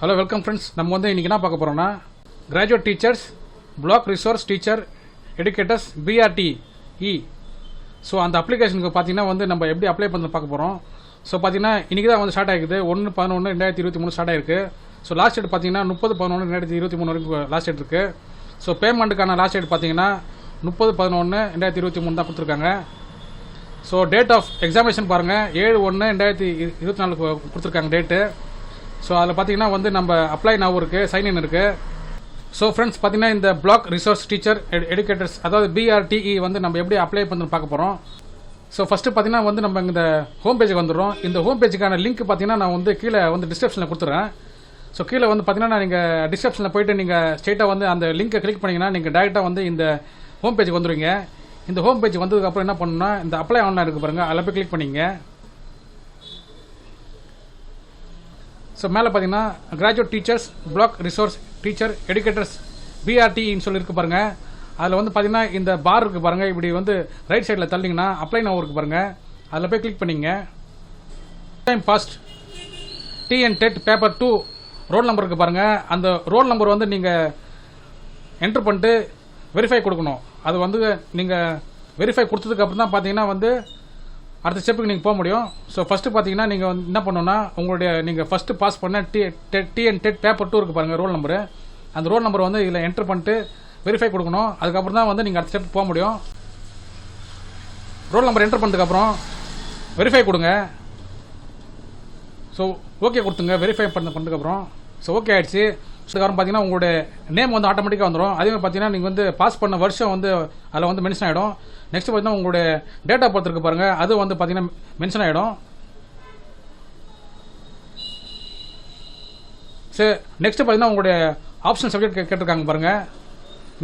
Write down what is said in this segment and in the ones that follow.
Hello welcome friends. நம்ம வந்து இன்றைக்கி என்ன பார்க்க போகிறோம்னா graduate teachers, block resource teacher educators BRTE. So அந்த அப்ளிகேஷனுக்கு பார்த்தீங்கன்னா வந்து நம்ம எப்படி அப்ளை பண்ண பார்க்க போகிறோம். ஸோ பார்த்தீங்கன்னா இன்றைக்கி தான் வந்து ஸ்டார்ட் ஆகிக்குது. 1/11/2023 ஸ்டார்ட் ஆகிருக்கு. ஸோ லாஸ்ட் டேட் பார்த்தீங்கன்னா 30/11/2023 வரைக்கும் லாஸ்ட் டேட் இருக்குது. ஸோ பேமெண்ட்டுக்கான லாஸ்ட் டேட் பார்த்தீங்கன்னா 30/11/2023 தான் கொடுத்துருக்காங்க. ஸோ டேட் ஆஃப் எக்ஸாமினேஷன் பாருங்கள் 7/1/2024 கொடுத்துருக்காங்க டேட்டு. ஸோ அதில் பார்த்தீங்கன்னா வந்து நம்ம அப்ளை நவ் இருக்குது, சைன்இன் இருக்குது. ஸோ ஃப்ரெண்ட்ஸ் பார்த்தீங்கன்னா இந்த பிளாக் ரிசோர்ஸ் டீச்சர் எடுக்கேட்டர்ஸ் அதாவது BRTE வந்து நம்ம எப்படி அப்ளை பண்ணி பார்க்க போகிறோம். ஸோ ஃபஸ்ட்டு பார்த்தீங்கன்னா வந்து நம்ம இந்த ஹோம் பேஜுக்கு வந்துடுறோம். இந்த ஹோம் பேஜுக்கான லிங்க் பார்த்தீங்கன்னா நான் வந்து கீழே வந்து டிஸ்கிரிப்ஷனில் கொடுத்துறேன். ஸோ கீழே வந்து பார்த்தீங்கன்னா நீங்கள் டிஸ்கிரிப்ஷனில் போய்ட்டு நீங்கள் ஸ்ட்ரெயிட்டாக வந்து அந்த லிங்க்கை கிளிக் பண்ணிங்கன்னா நீங்கள் டேரெக்டாக வந்து இந்த ஹோம் பேஜுக்கு வந்துடுவீங்க. இந்த ஹோம் பேஜ் வந்ததுக்கப்புறம் என்ன பண்ணணும்னா இந்த அப்ளை ஆன்லைன் இருக்குது பாருங்கள், அதில் போய் கிளிக் பண்ணிங்க. ஸோ மேலே பார்த்தீங்கன்னா graduate teachers, block resource teacher educators BRTEன்னு சொல்லியிருக்கு பாருங்கள். அதில் வந்து பார்த்தீங்கன்னா இந்த பார் இருக்குது பாருங்கள், இப்படி வந்து ரைட் சைடில் தள்ளிங்கன்னா அப்ளை நவ் இருக்குது பாருங்கள், அதில் போய் கிளிக் பண்ணிங்க. Time past TN TET paper 2 roll number இருக்குது பாருங்கள். அந்த ரோல் நம்பர் வந்து நீங்கள் என்ட்ரு பண்ணிட்டு வெரிஃபை கொடுக்கணும். அது வந்து நீங்கள் வெரிஃபை கொடுத்ததுக்கப்புறம் தான் பார்த்தீங்கன்னா வந்து அடுத்த ஸ்டெப்புக்கு நீங்கள் போக முடியும். ஸோ ஃபஸ்ட்டு பார்த்தீங்கன்னா நீங்கள் வந்து என்ன பண்ணணும்னா உங்களுடைய நீங்கள் ஃபஸ்ட்டு பாஸ் பண்ண TN TET பேப்பர் 2 இருக்குது பாருங்கள் ரோல் நம்பரு. அந்த ரோல் நம்பர் வந்து இதில் என்ட்ரு பண்ணிட்டு வெரிஃபை கொடுக்கணும். அதுக்கப்புறம் தான் வந்து நீங்கள் அடுத்த ஸ்டெப் போக முடியும். ரோல் நம்பர் என்ட்ரு பண்ணதுக்கப்புறம் வெரிஃபை கொடுங்க. ஸோ ஓகே கொடுத்துங்க வெரிஃபை பண்ணதுக்கப்புறம். ஸோ ஓகே ஆகிடுச்சு. அதுக்கப்புறம் பார்த்தீங்கன்னா உங்களுடைய நேம் வந்து ஆட்டோமேட்டிக்காக வந்துடும். அதே மாதிரி பார்த்தீங்கன்னா நீங்கள் வந்து பாஸ் பண்ண வருஷம் வந்து அதில் வந்து மென்ஷன் ஆகிடும். நெக்ஸ்ட் பார்த்தீங்கன்னா உங்களுடைய டேட் ஆஃப் பர்த் இருக்குது பாருங்கள், அது வந்து பார்த்தீங்கன்னா மென்ஷன் ஆகிடும். சரி, நெக்ஸ்ட் பார்த்தீங்கன்னா உங்களுடைய ஆப்ஷனல் சப்ஜெக்ட் கேட்டிருக்காங்க பாருங்கள்,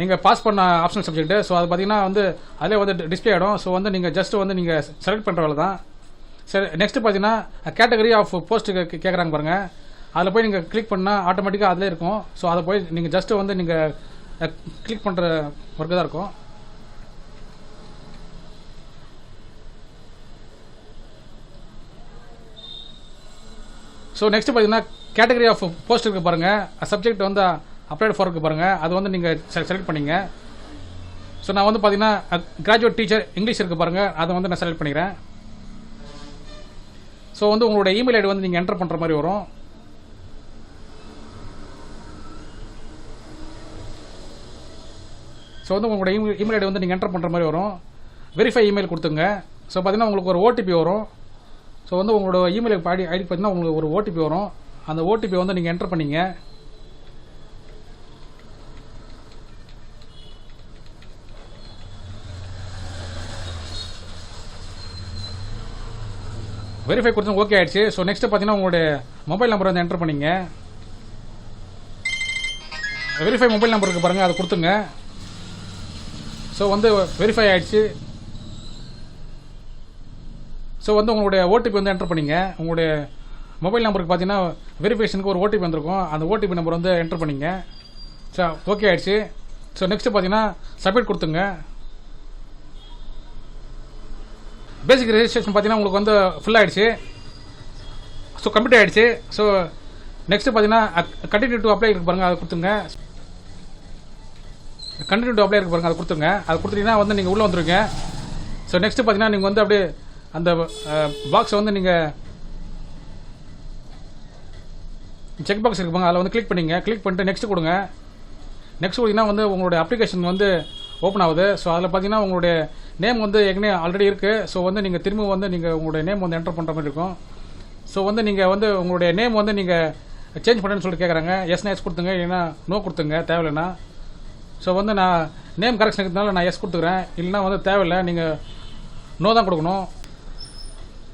நீங்கள் பாஸ் பண்ண ஆப்ஷனல் சப்ஜெக்ட்டு. ஸோ அது பார்த்தீங்கன்னா வந்து அதிலே வந்து டிஸ்பிளே ஆகிடும். ஸோ வந்து நீங்கள் ஜஸ்ட் வந்து நீங்கள் செலக்ட் பண்ணுற வேலை தான். சரி, நெக்ஸ்ட் பார்த்தீங்கன்னா கேட்டகரி ஆஃப் போஸ்ட்டு கேட்குறாங்க பாருங்கள், அதில் போய் நீங்கள் கிளிக் பண்ணால் ஆட்டோமேட்டிக்காக அதிலே இருக்கும். ஸோ அதை போய் நீங்கள் ஜஸ்ட்டு வந்து நீங்கள் கிளிக் பண்ணுற ஒர்க்கு தான் இருக்கும். ஸோ நெக்ஸ்ட் பார்த்தீங்கன்னா கேட்டகரி ஆஃப் போஸ்ட் இருக்குது பாருங்கள், சப்ஜெக்ட் வந்து அப்ளைட் ஃபார் இருக்குது பாருங்கள், அது வந்து நீங்கள் செலக்ட் பண்ணிங்க. ஸோ நான் வந்து பார்த்தீங்கன்னா கிராஜுவேட் டீச்சர் இங்கிலீஷ் இருக்குது பாருங்கள், அதை வந்து நான் செலக்ட் பண்ணிக்கிறேன். ஸோ வந்து உங்களுடைய இமெயில் ஐடி வந்து நீங்கள் என்டர் பண்ணுற மாதிரி வரும். ஸோ வந்து உங்களுடைய இமெயில் ஐடி வந்து நீங்கள் என்டர் பண்ணுற மாதிரி வரும். வெரிஃபை இமெயில் கொடுத்துங்க. ஸோ பார்த்தீங்கன்னா உங்களுக்கு ஒரு OTP வரும். ஸோ வந்து உங்களோட இமெயில் ஐடி பார்த்தீங்கன்னா உங்களுக்கு ஒரு OTP வரும். அந்த OTP வந்து நீங்கள் என்டர் பண்ணிங்க. வெரிஃபை கொடுத்து ஓகே ஆயிடுச்சு. ஸோ நெக்ஸ்ட் பார்த்தீங்கன்னா உங்களுடைய மொபைல் நம்பர் வந்து என்டர் பண்ணிங்க. வெரிஃபை மொபைல் நம்பர் இருக்குது பாருங்கள், அதை கொடுத்துங்க. ஸோ வந்து வெரிஃபை ஆகிடுச்சு. ஸோ வந்து உங்களுடைய OTP வந்து என்டர் பண்ணிங்க. உங்களுடைய மொபைல் நம்பருக்கு பார்த்தீங்கன்னா வெரிஃபிகேஷனுக்கு ஒரு OTP வந்திருக்கும், அந்த OTP நம்பர் வந்து என்டர் பண்ணிங்க. ஸோ ஓகே ஆகிடுச்சு. ஸோ நெக்ஸ்ட்டு பார்த்தீங்கன்னா சப்மிட் கொடுத்துங்க. பேசிக் ரெஜிஸ்ட்ரேஷன் பார்த்தீங்கன்னா உங்களுக்கு வந்து ஃபுல் ஆகிடுச்சு. ஸோ கம்ப்ளீட் ஆகிடுச்சு. ஸோ நெக்ஸ்ட்டு பார்த்தீங்கன்னா கண்டினியூ டு அப்ளை இருக்கு பாருங்கள், அதை கொடுத்துங்க. கண்டினியூ டு அப்ளை இருக்கு பாருங்கள், அதை கொடுத்துங்க. அது கொடுத்துட்டீங்கன்னா வந்து நீங்கள் உள்ளே வந்துருங்க. ஸோ நெக்ஸ்ட்டு பார்த்தீங்கன்னா நீங்கள் வந்து அப்படியே அந்த பாக்ஸை வந்து நீங்கள் செக் பாக்ஸ் இருக்கு பாருங்க, அதில் வந்து கிளிக் பண்ணிங்க. கிளிக் பண்ணிட்டு நெக்ஸ்ட் கொடுங்க. நெக்ஸ்ட் கொடுத்தீங்கன்னா வந்து உங்களுடைய அப்ளிகேஷன் வந்து ஓப்பன் ஆகுது. ஸோ அதில் பார்த்தீங்கன்னா உங்களுடைய நேம் வந்து ஏற்கனவே ஆல்ரெடி இருக்குது. ஸோ வந்து நீங்கள் திரும்ப வந்து நீங்கள் உங்களுடைய நேம் வந்து என்டர் பண்ணுற மாதிரி இருக்கும். ஸோ வந்து நீங்கள் வந்து உங்களுடைய நேம் வந்து நீங்கள் சேஞ்ச் பண்ணுறேன்னு சொல்லிட்டு கேட்குறாங்க. எஸ் கொடுத்துங்க, இல்லைன்னா நோ கொடுத்துங்க தேவையில்லைன்னா. ஸோ வந்து நான் நேம் கரெக்ஷன் இருக்கிறதுனால நான் எஸ் கொடுத்துக்கிறேன், இல்லைனா வந்து தேவையில்லை நீங்கள் நோ தான் கொடுக்கணும்.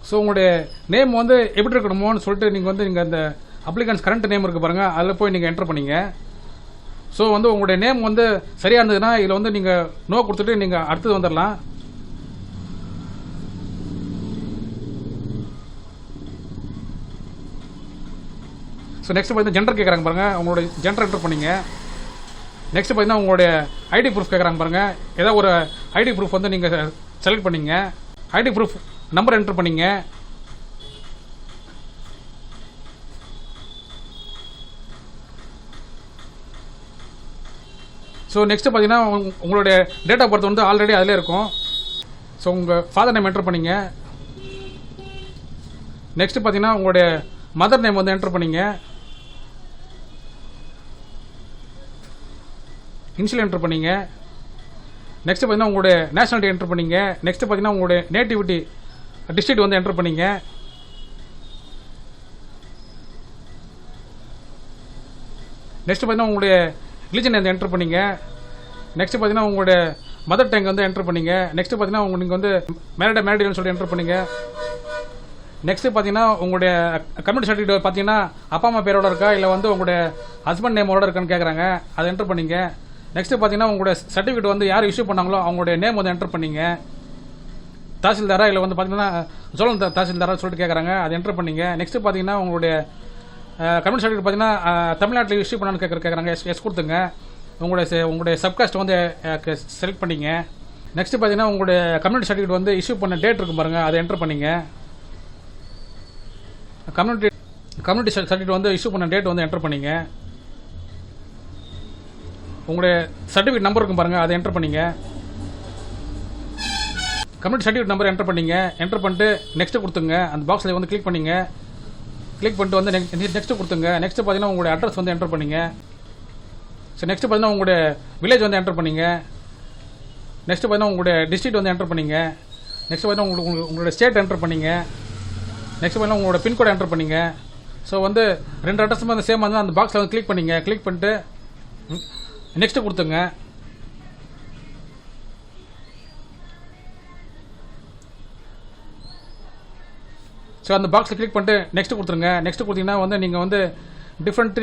ஸோ உங்களுடைய நேம் வந்து எப்படி இருக்கணுமோன்னு சொல்லிட்டு நீங்கள் வந்து நீங்கள் அந்த அப்ளிகன்ஸ் கரண்ட் நேம் இருக்குது பாருங்கள், அதில் போய் நீங்கள் என்டர் பண்ணிங்க. ஸோ வந்து உங்களுடைய நேம் வந்து சரியாக இருந்ததுன்னா இதில் வந்து நீங்கள் நோ கொடுத்துட்டு நீங்கள் அடுத்தது வந்துடலாம். ஸோ நெக்ஸ்ட் பார்த்தீங்கன்னா ஜெண்டர் கேட்குறாங்க பாருங்கள், உங்களுடைய ஜெண்டர் என்டர் பண்ணிங்க. நெக்ஸ்ட் பார்த்தீங்கன்னா உங்களுடைய ஐடி ப்ரூஃப் கேட்குறாங்க பாருங்கள், ஏதாவது ஒரு ஐடி ப்ரூஃப் வந்து நீங்கள் செலக்ட் பண்ணிங்க. ஐடி ப்ரூஃப் நம்பர் என்டர் பண்ணிங்க. ஸோ நெக்ஸ்ட்டு பார்த்தீங்கன்னா உங்களுடைய டேட் ஆஃப் பர்த் வந்து ஆல்ரெடி அதிலே இருக்கும். ஸோ உங்கள் ஃபாதர் நேம் என்டர் பண்ணிங்க. நெக்ஸ்ட்டு பார்த்தீங்கன்னா உங்களுடைய மதர் நேம் வந்து என்டர் பண்ணிங்க. இனிஷியல் என்டர் பண்ணிங்க. நெக்ஸ்ட்டு பார்த்தீங்கன்னா உங்களுடைய நேஷனாலிட்டி என்டர் பண்ணிங்க. நெக்ஸ்ட்டு பார்த்தீங்கன்னா உங்களுடைய நேட்டிவிட்டி டிஸ்ட்ரிக்ட் வந்து என்டர் பண்ணிங்க. நெக்ஸ்ட் பார்த்தீங்கன்னா உங்களுடைய ரிலிஜன் வந்து என்டர் பண்ணிங்க. நெக்ஸ்ட் பார்த்தீங்கன்னா உங்களுடைய மதர் டங் வந்து என்டர் பண்ணிங்க. நெக்ஸ்ட் பார்த்தீங்கன்னா நீங்கள் வந்து மேரிடுன்னு சொல்லி என்டர் பண்ணிங்க. நெக்ஸ்ட் பார்த்தீங்கன்னா உங்களுடைய கம்யூனிட்டி சர்டிஃபிகேட் பார்த்தீங்கன்னா அப்பா அம்மா பேரோட இருக்கா இல்லை வந்து உங்களுடைய ஹஸ்பண்ட் நேமோட இருக்கான்னு கேட்குறாங்க, அதை என்டர் பண்ணிங்க. நெக்ஸ்ட் பார்த்தீங்கன்னா உங்களுடைய சர்டிஃபிகேட் வந்து யார் இஷ்யூ பண்ணாங்களோ அவங்களுடைய நேம் வந்து என்டர் பண்ணிங்க. தாசில்தாரா இல்லை வந்து பார்த்தீங்கன்னா ஜோலன் தாசில்தாரா சொல்லிட்டு கேட்குறாங்க, அதை என்டர் பண்ணிங்க. நெக்ஸ்ட் பார்த்தீங்கன்னா உங்களுடைய கம்யூனிட்டி சர்டிஃபிகேட் பார்த்தீங்கன்னா தமிழ்நாட்டில் இஷ்யூ பண்ணான்னு கேட்குறாங்க, எஸ் கொடுத்துங்க. உங்களுடைய சப்காஸ்ட் வந்து செலக்ட் பண்ணிங்க. நெக்ஸ்ட் பார்த்தீங்கன்னா உங்களுடைய கம்யூனிட்டி சர்டிஃபிகேட் வந்து இஷ்யூ பண்ண டேட் இருக்கும் பாருங்கள், அதை என்டர் பண்ணிங்க. கம்யூனிட்டி சர்டிஃபிகேட் வந்து இஷ்யூ பண்ண டேட் வந்து என்டர் பண்ணிங்க. உங்களுடைய சர்டிஃபிகேட் நம்பர் இருக்கும் பாருங்கள், அதை என்டர் பண்ணிங்க. கம்யூனிட்டி சர்டிஃபிகேட் நம்பர் என்டர் பண்ணிங்க. என்டர் பண்ணிட்டு நெக்ஸ்ட் கொடுத்துங்க. அந்த பாக்ஸில் வந்து கிளிக் பண்ணிங்க. கிளிக் பண்ணிட்டு வந்து நெக்ஸ்ட் கொடுத்துங்க. நெக்ஸ்ட் பார்த்தீங்கன்னா உங்களுடைய அட்ரஸ் வந்து என்டர் பண்ணிங்க. ஸோ நெக்ஸ்ட் பார்த்தீங்கன்னா உங்களுடைய வில்லேஜ் வந்து என்டர் பண்ணிங்க. நெக்ஸ்ட் பார்த்தீங்கன்னா உங்களுடைய டிஸ்ட்ரிக்ட் வந்து என்டர் பண்ணிங்க. நெக்ஸ்ட் பார்த்தீங்கன்னா உங்களுடைய ஸ்டேட் என்டர் பண்ணிங்க. நெக்ஸ்ட் பார்த்தீங்கன்னா உங்களோட பின்கோட் என்டர் பண்ணிங்க. ஸோ வந்து 2 அட்ரஸும் வந்து சேம் வந்து அந்த பாக்ஸில் வந்து கிளிக் பண்ணிங்க. கிளிக் பண்ணிட்டு நெக்ஸ்ட் கொடுத்துங்க. ஸோ அந்த பாக்ஸில் கிளிக் பண்ணிட்டு நெக்ஸ்ட் கொடுத்துருங்க. நெக்ஸ்ட் கொடுத்தீங்கன்னா வந்து நீங்கள் வந்து டிஃப்ரெண்ட்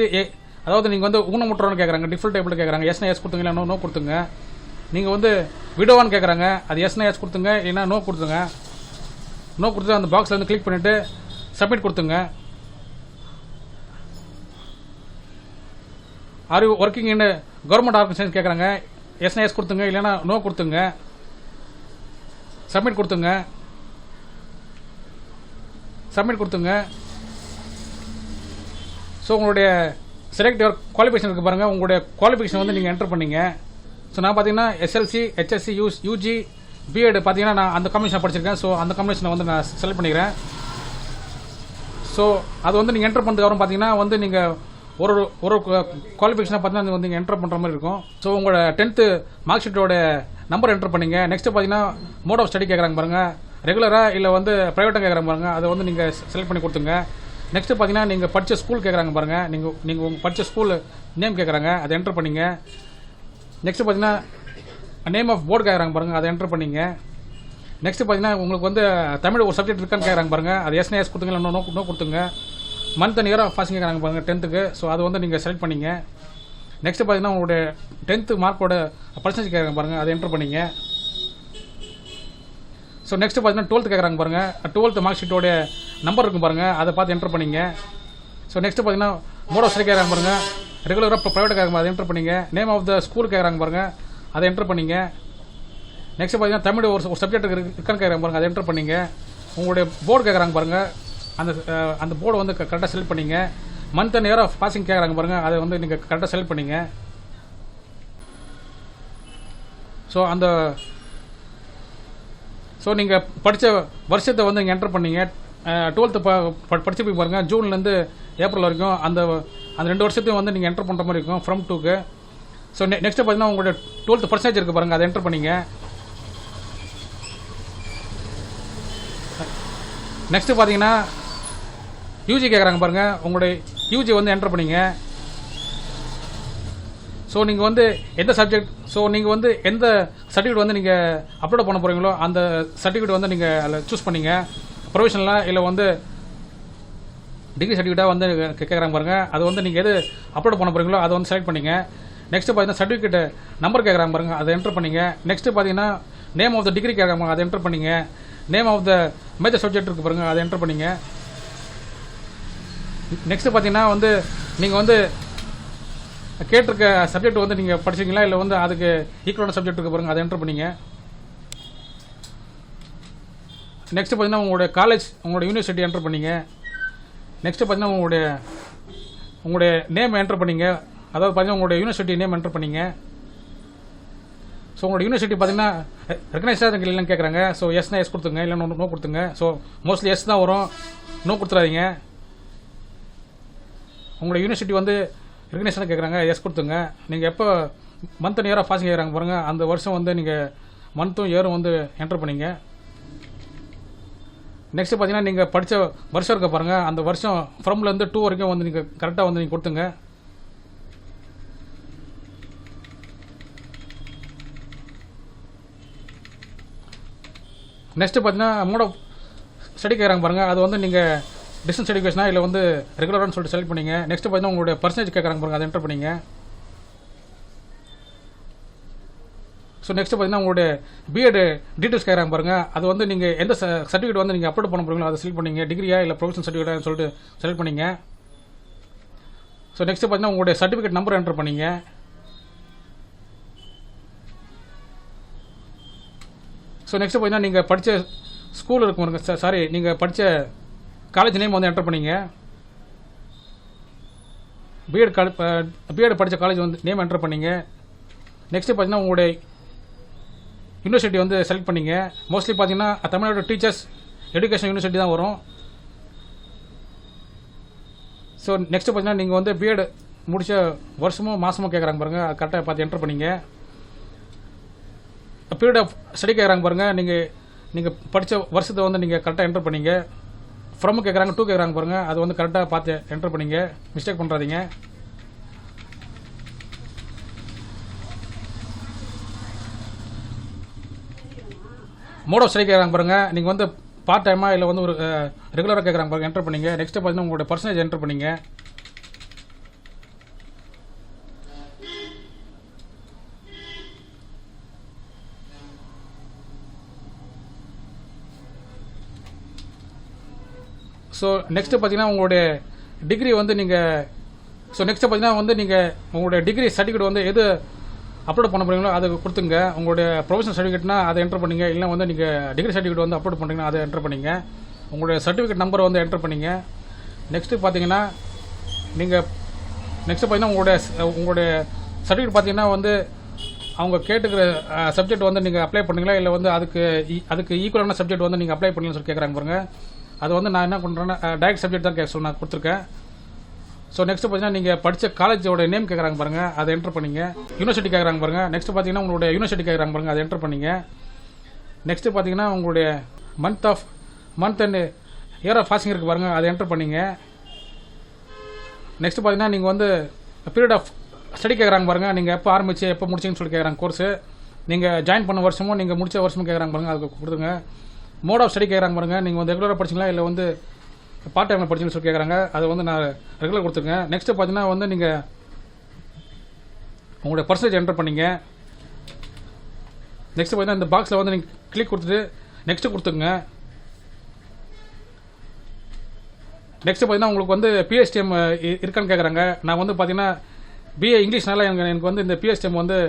அதாவது நீங்கள் வந்து ஊனமுற்றோன்னு கேட்குறாங்க, டிஃப்ரெண்ட் டைப்பில் கேட்குறாங்க, எஸ்னா எஸ் கொடுத்துங்க, இல்லை நோ கொடுத்துங்க. நீங்கள் வந்து விடோவான்னு கேட்குறாங்க, அது எஸ்னா எஸ் கொடுத்துங்க, இல்லைன்னா நோ கொடுத்துங்க. நோ கொடுத்து அந்த பாக்ஸில் வந்து கிளிக் பண்ணிவிட்டு சப்மிட் கொடுத்துங்க. Are you working in government organisation கேட்குறாங்க, எஸ்னா எஸ் கொடுத்துங்க, இல்லைன்னா நோ கொடுத்துங்க. சப்மிட் கொடுத்துங்க. சப்மிட் கொடுத்துங்க. ஸோ உங்களுடைய செலக்ட் யுவர் குவாலிஃபிகேஷன் இருக்குது பாருங்கள், உங்களுடைய குவாலிஃபிகேஷன் வந்து நீங்கள் என்டர் பண்ணீங்க. ஸோ நான் பார்த்தீங்கன்னா எஸ்எல்சி, ஹெச்எஸ்சி, யூஜி, பிஎட் பார்த்தீங்கன்னா நான் அந்த காம்பினேஷன் படிச்சிருக்கேன். ஸோ அந்த காம்பினேஷனை வந்து நான் செலக்ட் பண்ணிக்கிறேன். ஸோ அது வந்து நீங்கள் என்டர் பண்ணுறதுக்கு அப்புறம் பார்த்தீங்கன்னா வந்து நீங்கள் ஒரு குவாலிஃபிகேஷனாக பார்த்தீங்கன்னா வந்து நீங்கள் என்டர் பண்ணுற மாதிரி இருக்கும். ஸோ உங்களோட 10th மார்க் ஷீட்டோட நம்பர் என்டர் பண்ணிங்க. நெக்ஸ்ட் பார்த்தீங்கன்னா மோட் ஆஃப் ஸ்டடி கேட்குறாங்க பாருங்கள், ரெகுலராக இல்லை வந்து ப்ரைவேட்டாக கேட்குறாங்க பாருங்கள், அதை வந்து நீங்கள் செலக்ட் பண்ணி கொடுத்துங்க. நெக்ஸ்ட் பார்த்தீங்கன்னா நீங்கள் படித்த ஸ்கூல் கேட்குறாங்க பாருங்கள், நீங்கள் உங்கள் படித்த ஸ்கூல் நேம் கேட்குறாங்க, அதை என்டர் பண்ணிங்க. நெக்ஸ்ட் பார்த்தீங்கன்னா நேம் ஆஃப் போர்டு கேட்குறாங்க பாருங்கள், அதை என்டர் பண்ணிங்க. நெக்ஸ்ட் பார்த்தீங்கன்னா உங்களுக்கு வந்து தமிழ் ஒரு சப்ஜெக்ட் இருக்கான்னு கேட்குறாங்க பாருங்கள், அது எஸ்னா எஸ் கொடுத்துங்க, இல்லை நோ கொடுத்துங்க. Month and year of passing கேட்குறாங்க பாருங்கள் 10th. ஸோ அதை வந்து நீங்கள் செலக்ட் பண்ணிங்க. நெக்ஸ்ட் பார்த்தீங்கன்னா உங்களுடைய 10th மார்க்கோட பர்சன்டேஜ் கேட்குறாங்க பாருங்கள், அதை என்டர் பண்ணிங்க. ஸோ நெக்ஸ்ட் பார்த்தீங்கன்னா 12th கேட்குறாங்க பாருங்கள், 12th மார்க் ஷீட்டோட நம்பர் இருக்கும் பாருங்கள், அதை பார்த்து என்டர் பண்ணிங்க. ஸோ நெக்ஸ்ட் பார்த்தீங்கன்னா மோட் ஆஃப் ஸ்டடி கேட்குறாங்க பாருங்கள், ரெகுலராக இப்போ ப்ரைவேட் கேட்குறாங்க, அதை என்டர் பண்ணிங்க. நேம் ஆஃப் த ஸ்கூல் கேட்குறாங்க பாருங்கள், அதை என்டர் பண்ணிங்க. நெக்ஸ்ட் பார்த்தீங்கன்னா தமிழ் ஒரு சப்ஜெக்ட் இருக்கான்னு கேட்குறாங்க பாருங்கள், அதை என்டர் பண்ணிங்க. உங்களுடைய போர்டு கேட்குறாங்க பாருங்கள், அந்த போர்டு வந்து கரெக்டாக செலக்ட் பண்ணிங்க. Month and year of passing கேட்குறாங்க பாருங்கள், அதை வந்து நீங்கள் கரெக்டாக செலக்ட் பண்ணிங்க. ஸோ நீங்கள் படித்த வருஷத்தை வந்து நீங்கள் என்டர் பண்ணீங்க. 12th படிச்சு போய் பாருங்கள், ஜூன்லேருந்து ஏப்ரல் வரைக்கும் அந்த 2 வருஷத்தையும் வந்து நீங்கள் என்டர் பண்ணுற மாதிரி இருக்கும் ஃப்ரம் டூக்கு. ஸோ நெக்ஸ்ட் பார்த்தீங்கன்னா உங்களுடைய 12th பர்சன்டேஜ் இருக்குது பாருங்கள், அதை என்டர் பண்ணிங்க. நெக்ஸ்ட்டு பார்த்தீங்கன்னா யூஜி கேட்குறாங்க பாருங்கள், உங்களுடைய யூஜி வந்து என்டர் பண்ணிங்க. ஸோ நீங்கள் வந்து எந்த சப்ஜெக்ட், ஸோ நீங்கள் வந்து எந்த சர்டிஃபிகேட் வந்து நீங்கள் அப்லோட் பண்ண போகிறீங்களோ அந்த சர்டிஃபிகேட் வந்து நீங்கள் அதில் சூஸ் பண்ணிங்க. ப்ரொஃபஷனலாக இல்லை வந்து டிகிரி சர்டிஃபிகேட்டாக வந்து கேட்குறாங்க பாருங்கள், அது வந்து நீங்கள் எது அப்லோட் பண்ண போகிறீங்களோ அதை வந்து செலக்ட் பண்ணிங்க. நெக்ஸ்ட்டு பார்த்தீங்கன்னா சர்டிஃபிகேட் நம்பர் கேட்குறாங்க பாருங்கள், அதை என்டர் பண்ணிங்க. நெக்ஸ்ட்டு பார்த்தீங்கன்னா நேம் ஆஃப் த டிகிரி கேட்குறாங்க, அதை என்டர் பண்ணிங்க. Name of the major subject இருக்குது பாருங்கள், அதை என்டர் பண்ணிங்க. நெக்ஸ்ட்டு பார்த்தீங்கன்னா வந்து நீங்கள் வந்து கேட்டிருக்க சப்ஜெக்ட் வந்து நீங்கள் படிச்சிங்களா இல்லை வந்து அதுக்கு ஈக்குவலான சப்ஜெக்ட் இருக்கு பாருங்கள், அதை என்டர் பண்ணிங்க. நெக்ஸ்ட் பார்த்தீங்கன்னா உங்களுடைய காலேஜ், உங்களுடைய யூனிவர்சிட்டி என்டர் பண்ணிங்க. நெக்ஸ்ட் பார்த்தீங்கன்னா உங்களுடைய நேம் என்டர் பண்ணிங்க, அதாவது பார்த்தீங்கன்னா உங்களுடைய யூனிவர்சிட்டி நேம் என்டர் பண்ணிங்க. உங்களோட யூனிவர்சிட்டி பார்த்தீங்கன்னா ரெகனைஸ்டாக இல்லைன்னு கேட்குறாங்க. ஸோ எஸ்னா எஸ் கொடுத்துங்க, இல்லைன்னா நோ கொடுத்துங்க. ஸோ மோஸ்ட்லி எஸ் தான் வரும், நோ கொடுத்துறாதீங்க. உங்களோட யூனிவர்சிட்டி வந்து ரெகனைஸ்டாக கேட்குறாங்க, எஸ் கொடுத்துங்க. நீங்கள் எப்போ மந்த் அண்ட் இயராக பாசிங் கேட்குறாங்க பாருங்கள், அந்த வருஷம் வந்து நீங்கள் மந்த்தும் இயரும் வந்து என்டர் பண்ணிங்க. நெக்ஸ்ட்டு பார்த்தீங்கன்னா நீங்கள் படித்த வருஷம் இருக்க பாருங்கள், அந்த வருஷம் ஃப்ரம்லேருந்து 2 வரைக்கும் வந்து நீங்கள் கரெக்டாக வந்து நீங்கள் கொடுத்துங்க. நெக்ஸ்ட்டு பார்த்தீங்கன்னா மோட் ஆஃப் ஸ்டடி கேட்குறாங்க பாருங்கள், அது வந்து நீங்கள் டிஸ்டன்ஸ் எஜுகேஷனா இல்லை வந்து ரெகுலரானு சொல்லிட்டு செலக்ட் பண்ணிங்க. நெக்ஸ்ட்டு பார்த்தீங்கன்னா உங்களுடைய பர்சன்டேஜ் கேட்குறாங்க பாருங்கள், அதை என்டர் பண்ணிங்க. ஸோ நெக்ஸ்ட்டு பார்த்தீங்கன்னா உங்களுடைய பிஎட் டீட்டெயில்ஸ் கேட்குறாங்க பாருங்கள், அது வந்து நீங்கள் எந்த சர்டிஃபிகேட் வந்து நீங்கள் அப்லோட் பண்ண போகிறீங்களோ அதை செலக்ட் பண்ணிங்க. டிகிரியா இல்லை ப்ரொஃபஷனல் சர்டிஃபிகேட்டாக சொல்லிட்டு செலக்ட் பண்ணிங்க. ஸோ நெக்ஸ்ட்டு பார்த்தீங்கன்னா உங்களுடைய சர்டிஃபிகேட் நம்பர் என்டர் பண்ணிங்க. ஸோ நெக்ஸ்ட்டு பார்த்தீங்கன்னா நீங்கள் படித்த ஸ்கூல் இருக்கும் பாருங்க, சாரி நீங்கள் படித்த காலேஜ் நேம் வந்து என்டர் பண்ணிங்க. பிஎட் படித்த காலேஜ் வந்து நேம் என்டர் பண்ணிங்க. நெக்ஸ்ட்டு பார்த்தீங்கன்னா உங்களுடைய யூனிவர்சிட்டி வந்து செலக்ட் பண்ணிங்க. மோஸ்ட்லி பார்த்தீங்கன்னா தமிழ்நாடு டீச்சர்ஸ் எஜுகேஷன் யூனிவர்சிட்டி தான் வரும். ஸோ நெக்ஸ்ட்டு பார்த்தீங்கன்னா நீங்கள் வந்து பிஎட் முடித்த வருஷமும் மாதமும் கேட்குறாங்க பாருங்கள், அது கரெக்டாக பார்த்து என்டர் பண்ணிங்க. பீரியட் ஆஃப் ஸ்டடி கேட்குறாங்க பாருங்கள், நீங்கள் படித்த வருஷத்தை வந்து நீங்கள் கரெக்டாக என்டர் பண்ணிங்க. ஃப்ரம் கேட்குறாங்க, 2 கேட்குறாங்க பாருங்கள், அது வந்து கரெக்டாக பார்த்து என்டர் பண்ணிங்க, மிஸ்டேக் பண்ணுறாதீங்க. மோட் ஆஃப் ஸ்டடி கேட்குறாங்க பாருங்கள், நீங்கள் வந்து பார்ட் டைமாக இல்லை வந்து ஒரு ரெகுலராக கேட்குறாங்க பாருங்கள், என்டர் பண்ணிங்க. நெக்ஸ்ட்டு பார்த்தீங்கன்னா உங்களோட பர்சன்டேஜ் என்டர் பண்ணிங்க. ஸோ நெக்ஸ்ட்டு பார்த்தீங்கன்னா உங்களுடைய டிகிரி வந்து நெக்ஸ்ட்டு பார்த்தீங்கன்னா வந்து நீங்கள் உங்களுடைய டிகிரி சர்டிஃபிகேட் வந்து எது அப்லோட் பண்ண போகிறீங்களோ அதை கொடுத்துங்க. உங்களுடைய ப்ரொஃபஷனல் சர்டிஃபிகேட்னா அதை என்டர் பண்ணிங்க, இல்லை வந்து நீங்கள் டிகிரி சர்டிஃபிகேட் வந்து அப்லோட் பண்ணுறீங்கன்னா அதை என்டர் பண்ணிங்க. உங்களுடைய சர்டிஃபிகேட் நம்பர் வந்து என்டர் பண்ணிங்க. நெக்ஸ்ட்டு பார்த்தீங்கன்னா உங்களுடைய சர்டிஃபிகேட் பார்த்தீங்கன்னா வந்து அவங்க கேட்டுக்கிற சப்ஜெக்ட் வந்து நீங்கள் அப்ளை பண்ணுறீங்களா, இல்லை வந்து அதுக்கு ஈக்குவலான சப்ஜெக்ட் வந்து நீங்கள் அப்ளை பண்ணலன்னு சொல்லி கேட்குறாங்க பாருங்கள். அது வந்து நான் என்ன பண்ணுறேன்னா டைரக்ட் சப்ஜெக்ட் தான் சொல்லி நான் கொடுத்துருக்கேன். ஸோ நெக்ஸ்ட்டு பார்த்தீங்கன்னா நீங்கள் படித்த காலேஜோட நேம் கேட்குறாங்க பாருங்கள், அதை என்டர் பண்ணிங்க. யூனிவர்சிட்டி கேட்குறாங்க பாருங்கள். நெக்ஸ்ட்டு பார்த்தீங்கன்னா உங்களுடைய யூனிவர்சிட்டி கேட்குறாங்க பாருங்கள், அதை என்டர் பண்ணிங்க. நெக்ஸ்ட்டு பார்த்தீங்கன்னா உங்களுடைய month and year of passing இருக்குது பாருங்கள், அதை என்டர் பண்ணிங்க. நெக்ஸ்ட்டு பார்த்தீங்கன்னா நீங்கள் வந்து பீரியட் ஆஃப் ஸ்டடி கேட்குறாங்க பாருங்கள், நீங்கள் எப்போ ஆரம்பிச்சு எப்போ முடிச்சிங்கன்னு சொல்லி கேட்குறாங்க கோர்ஸு. நீங்கள் ஜாயின் பண்ண வருஷமும் நீங்கள் முடிச்ச வருஷமும் கேட்குறாங்க பாருங்கள், அதுக்கு கொடுத்துங்க. மோட் ஆஃப் ஸ்டடி கேட்குறாங்க பாருங்கள், நீங்கள் வந்து ரெகுலராக படிச்சிங்களா இல்லை வந்து பார்ட் டைமில் படிச்சுன்னு சொல்லி கேட்குறாங்க, அதை வந்து நான் ரெகுலர் கொடுத்துருங்க. நெக்ஸ்ட்டு பார்த்தீங்கன்னா வந்து நீங்கள் உங்களுடைய பர்சன்டேஜ் என்டர் பண்ணிங்க. நெக்ஸ்ட்டு பார்த்தீங்கன்னா இந்த பாக்ஸில் வந்து நீங்கள் கிளிக் கொடுத்துட்டு நெக்ஸ்ட்டு கொடுத்துங்க. நெக்ஸ்ட்டு பார்த்தீங்கன்னா உங்களுக்கு வந்து பிஎஸ்டிஎம் இருக்கான்னு கேட்குறாங்க. நான் வந்து பார்த்தீங்கன்னா பிஏ இங்கிலீஷ்னால எனக்கு வந்து இந்த பிஎஸ்டிஎம் வந்து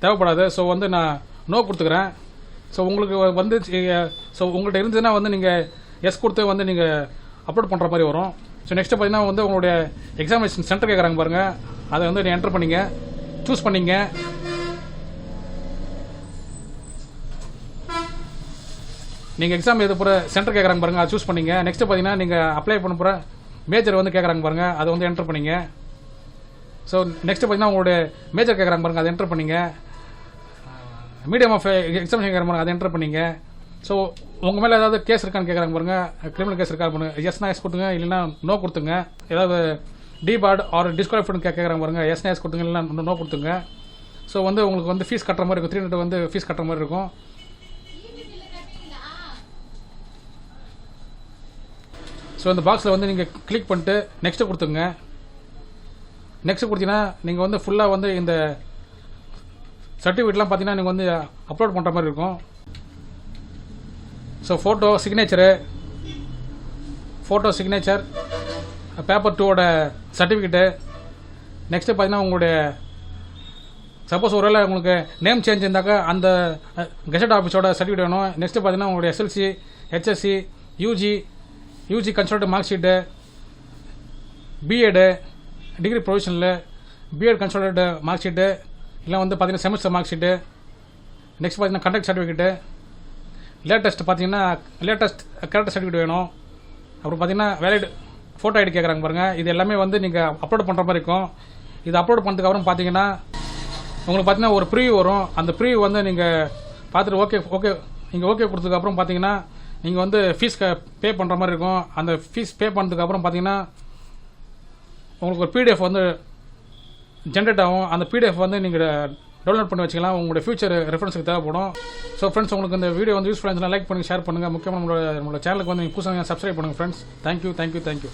தேவைப்படாது. ஸோ வந்து நான் நோ கொடுத்துக்கிறேன். ஸோ உங்களுக்கு வந்து உங்கள்கிட்ட இருந்ததுன்னா வந்து நீங்கள் எஸ் கொடுத்து வந்து நீங்கள் அப்லோட் பண்ணுற மாதிரி வரும். ஸோ நெக்ஸ்ட்டு பார்த்தீங்கன்னா வந்து உங்களுடைய எக்ஸாமினேஷன் சென்டர் கேட்குறாங்க பாருங்கள், அதை வந்து என்டர் பண்ணிங்க, சூஸ் பண்ணிங்க. நீங்கள் எக்ஸாம் எழுத போகிற சென்டர் கேட்குறாங்க பாருங்கள், அதை சூஸ் பண்ணிங்க. நெக்ஸ்ட்டு பார்த்தீங்கன்னா நீங்கள் அப்ளை பண்ண போகிற மேஜர் வந்து கேட்குறாங்க பாருங்கள், அதை வந்து என்டர் பண்ணிங்க. ஸோ நெக்ஸ்ட்டு பார்த்தீங்கன்னா உங்களுடைய மேஜர் கேட்குறாங்க பாருங்கள், அதை என்டர் பண்ணிங்க. மீடியம் ஆஃப் எக்ஸாமினேஷன் கேட்குறாங்க பாருங்கள், அதை என்டர் பண்ணிங்க. ஸோ உங்கள் மேலே ஏதாவது கேஸ் இருக்கான்னு கேட்குறாங்க பாருங்கள், கிரிமினல் கேஸ் இருக்கா பாருங்கள், எஸ்னா எஸ் கொடுத்துங்க, இல்லைன்னா நோ கொடுத்துங்க. ஏதாவது டிபார்ட் ஆர் டிஸ்குவாலிஃபைடு கேட்குறாங்க பாருங்கள், எஸ்னா எஸ் கொடுத்துங்க, இல்லைன்னா நோ கொடுத்துங்க. ஸோ வந்து உங்களுக்கு வந்து ஃபீஸ் கட்டுற மாதிரி இருக்கும், 300 வந்து ஃபீஸ் கட்டுற மாதிரி இருக்கும். ஸோ இந்த பாக்ஸில் வந்து நீங்கள் கிளிக் பண்ணிட்டு நெக்ஸ்ட்டு கொடுத்துங்க. நெக்ஸ்ட்டு கொடுத்தீங்கன்னா நீங்கள் வந்து ஃபுல்லாக வந்து இந்த சர்டிஃபிகேட்லாம் பார்த்தீங்கன்னா நீங்கள் வந்து அப்லோட் பண்ணுற மாதிரி இருக்கும். ஸோ ஃபோட்டோ சிக்னேச்சர் பேப்பர் 2ஓட சர்டிஃபிகேட்டு. நெக்ஸ்ட்டு பார்த்தீங்கன்னா உங்களுடைய சப்போஸ் ஒருவேளை உங்களுக்கு நேம் சேஞ்ச் இருந்தாக்கா அந்த கெசட் ஆஃபீஸோட சர்டிஃபிகேட் வேணும். நெக்ஸ்ட்டு பார்த்தீங்கன்னா உங்களுடைய SLC, HSC, UG consult mark sheet, BEd, degree ப்ரொவிஷனில் பிஎட் கன்சல்ட் மார்க் ஷீட்டு, இல்லை வந்து பார்த்தீங்கன்னா செமஸ்டர் மார்க் ஷீட்டு, நெக்ஸ்ட் பார்த்தீங்கன்னா கண்டக்ட் சர்டிஃபிகேட்டு, லேட்டஸ்ட் பார்த்தீங்கன்னா லேட்டஸ்ட் கேரக்டர் சர்டிஃபிகேட் வேணும். அப்புறம் பார்த்தீங்கன்னா வேலிட் ஃபோட்டோ ஐடி கேட்குறாங்க பாருங்கள். இது எல்லாமே வந்து நீங்கள் அப்லோட் பண்ணுற மாதிரி இருக்கும். இது அப்லோட் பண்ணதுக்கப்புறம் பார்த்தீங்கன்னா உங்களுக்கு பார்த்தீங்கன்னா ஒரு ப்ரீவியூ வரும். அந்த ப்ரீவியூ வந்து நீங்கள் பார்த்துட்டு ஓகே நீங்கள் ஓகே கொடுத்ததுக்கப்புறம் பார்த்தீங்கன்னா நீங்கள் வந்து ஃபீஸ் பே பண்ணுற மாதிரி இருக்கும். அந்த ஃபீஸ் பே பண்ணதுக்கப்புறம் பார்த்தீங்கன்னா உங்களுக்கு ஒரு பிடிஎஃப் வந்து ஜென்ரேட் ஆகும். அந்த பிடிஎஃப் வந்து நீங்கள் டவுன்லோட் பண்ணி வச்சுக்கலாம். உங்களுடைய ஃபியூச்சர் ரெஃபரன்ஸுக்கு தேவைப்படும். ஸோ ஃப்ரெண்ட்ஸ், உங்களுக்கு இந்த வீடியோ வந்து யூஸ்ஃபுல்லாக இருந்துச்சுன்னா லைக் பண்ணுங்கள், ஷேர் பண்ணுங்கள். முக்கியமாக நம்மளோட சேனலுக்கு வந்து நீங்கள் புதுசாக சப்ஸ்கிரைப் பண்ணுங்கள் ஃப்ரெண்ட்ஸ். தேங்க்யூ.